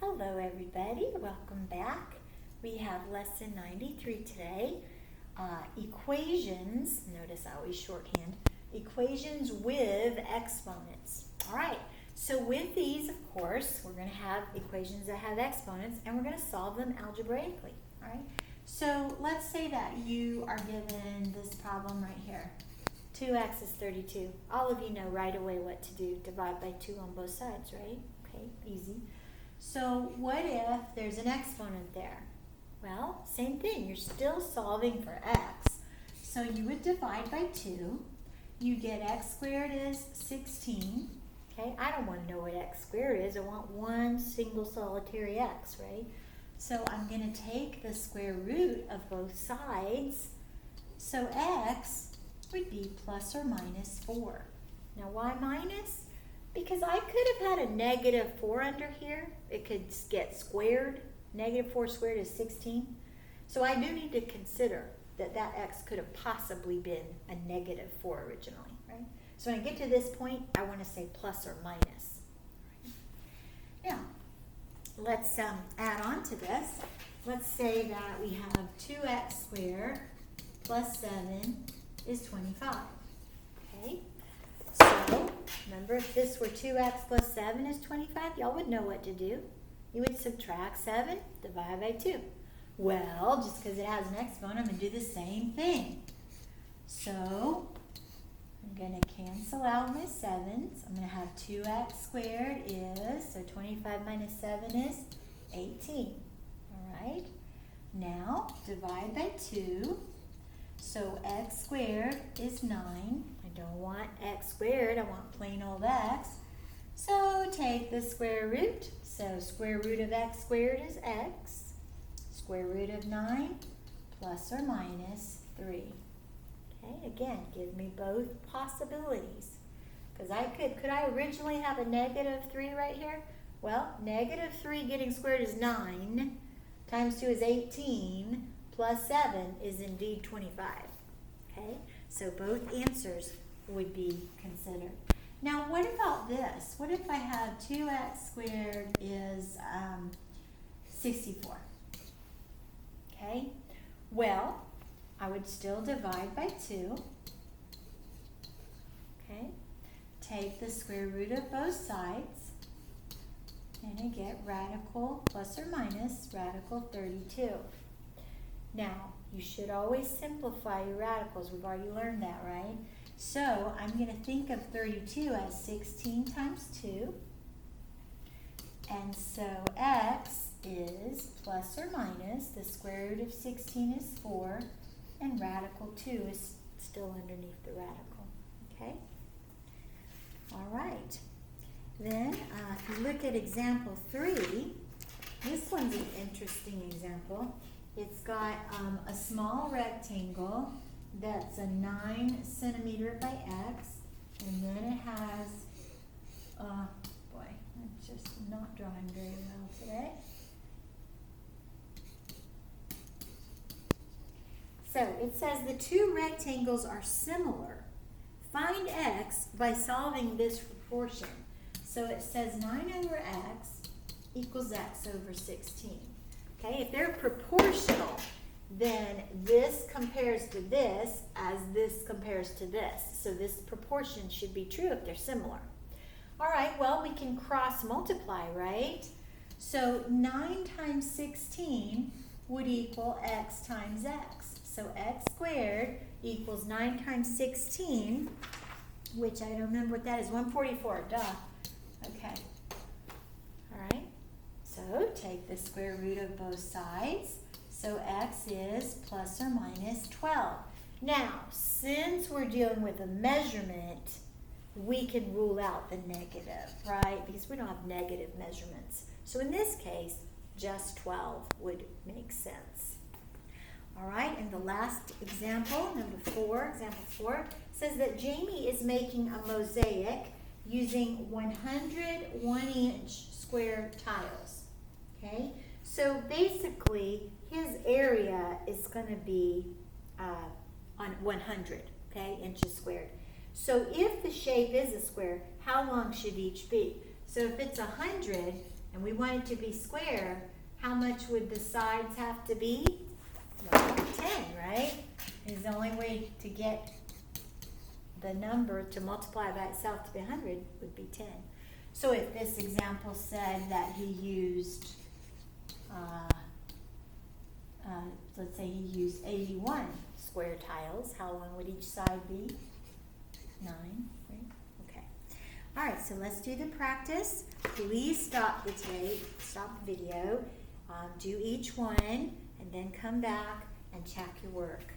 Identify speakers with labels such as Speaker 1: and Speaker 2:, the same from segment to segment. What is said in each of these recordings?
Speaker 1: Hello everybody, welcome back. We have lesson 93 today. Equations, notice I always shorthand, equations with exponents. Alright, so with these, of course, we're going to have equations that have exponents and we're going to solve them algebraically. Alright, so let's say that you are given this problem right here. 2x is 32. All of you know right away what to do. Divide by 2 on both sides, right? Okay, easy. So what if there's an exponent there? Well, same thing. You're still solving for x. So you would divide by 2. You get x squared is 16. Okay, I don't want to know what x squared is. I want one single solitary x, right? So I'm going to take the square root of both sides. So x would be plus or minus 4. Now why minus? Because I could have had a negative 4 under here. It could get squared. Negative 4 squared is 16. So I do need to consider that that x could have possibly been a negative 4 originally, right? So when I get to this point, I want to say plus or minus. Now, let's add on to this. Let's say that we have 2x squared plus 7 is 25, okay? So, remember, if this were 2x plus 7 is 25, y'all would know what to do. You would subtract 7, divide by 2. Well, just because it has an exponent, I'm going to do the same thing. So, I'm going to cancel out my 7s. I'm going to have 2x squared is, so 25 minus 7 is 18. All right? Now, divide by 2. So x squared is 9. I don't want x squared, I want plain old x. So take the square root. So square root of x squared is x. Square root of 9 plus or minus 3. Okay, again, give me both possibilities. Because could I originally have a negative 3 right here? Well, negative 3 getting squared is 9. Times 2 is 18. Plus 7 is indeed 25. Okay, so both answers would be considered. Now, what about this? What if I have 2x squared is 64? Okay, well, I would still divide by 2. Okay, take the square root of both sides, and I get radical plus or minus radical 32. Now, you should always simplify your radicals. We've already learned that, right? So, I'm going to think of 32 as 16 times 2. And so, x is plus or minus, the square root of 16 is 4, and radical 2 is still underneath the radical. Okay? All right. Then, if you look at example 3, this one's an interesting example. It's got a small rectangle that's a 9 centimeter by x, and then it has, boy, I'm just not drawing very well today. So it says the two rectangles are similar. Find x by solving this proportion. So it says 9 over x equals x over 16. Okay, if they're proportional, then this compares to this as this compares to this. So this proportion should be true if they're similar. All right, well, we can cross multiply, right? So 9 times 16 would equal x times x. So x squared equals 9 times 16, which I don't remember what that is, 144, duh. Okay, all right. So take the square root of both sides. So x is plus or minus 12. Now, since we're dealing with a measurement, we can rule out the negative, right? Because we don't have negative measurements. So in this case, just 12 would make sense. All right, and the last example, example 4, says that Jamie is making a mosaic using 100 1-inch square tiles. Okay, so basically his area is going to be on 100, okay, inches squared. So if the shape is a square, how long should each be? So if it's 100, and we want it to be square, how much would the sides have to be? Well, 10, right? Is the only way to get the number to multiply by itself to be 100 would be 10. So if this example said that he used, let's say he used 81 square tiles, how long would each side be? 9, right? Okay. All right, so let's do the practice. Please stop the tape, stop the video, do each one, and then come back and check your work.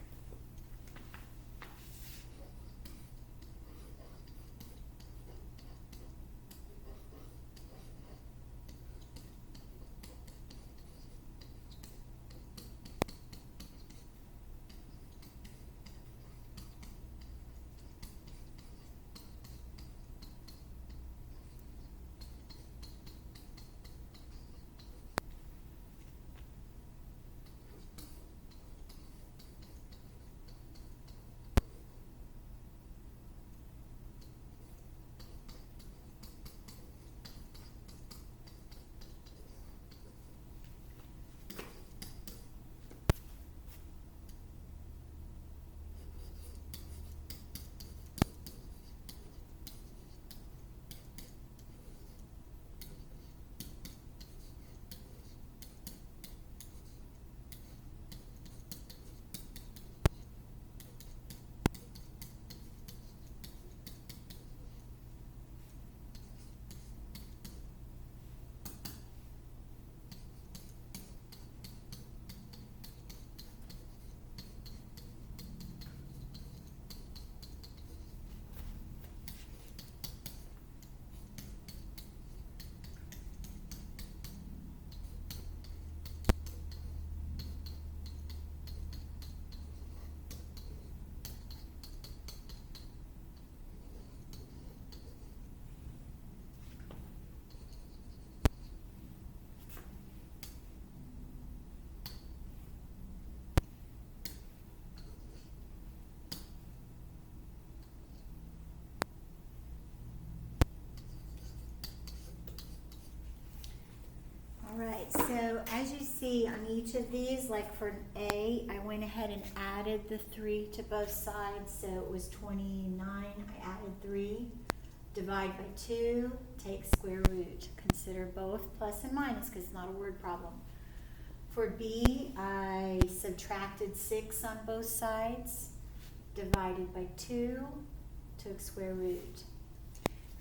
Speaker 1: Alright, so as you see on each of these, like for A, I went ahead and added the 3 to both sides, so it was 29, I added 3. Divide by 2, take square root. Consider both plus and minus because it's not a word problem. For B, I subtracted 6 on both sides, divided by 2, took square root.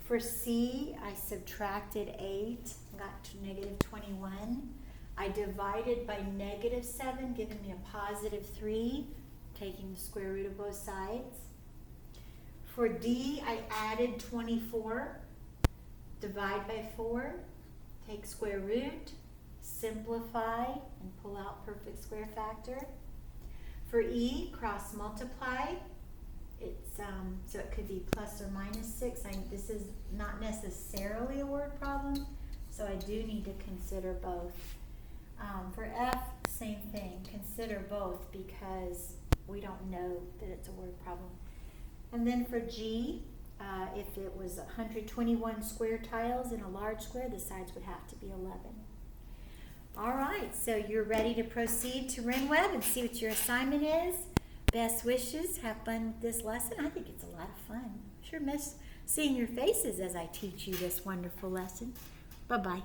Speaker 1: For C, I subtracted 8, got to negative 21. I divided by negative 7, giving me a positive 3, taking the square root of both sides. For D, I added 24, divide by 4, take square root, simplify, and pull out perfect square factor. For E, cross multiply. It's so it could be plus or minus 6. This is not necessarily a word problem, so I do need to consider both. For F, same thing. Consider both because we don't know that it's a word problem. And then for G, if it was 121 square tiles in a large square, the sides would have to be 11. All right, so you're ready to proceed to RenWeb and see what your assignment is. Best wishes. Have fun with this lesson. I think it's a lot of fun. Sure miss seeing your faces as I teach you this wonderful lesson. Bye-bye.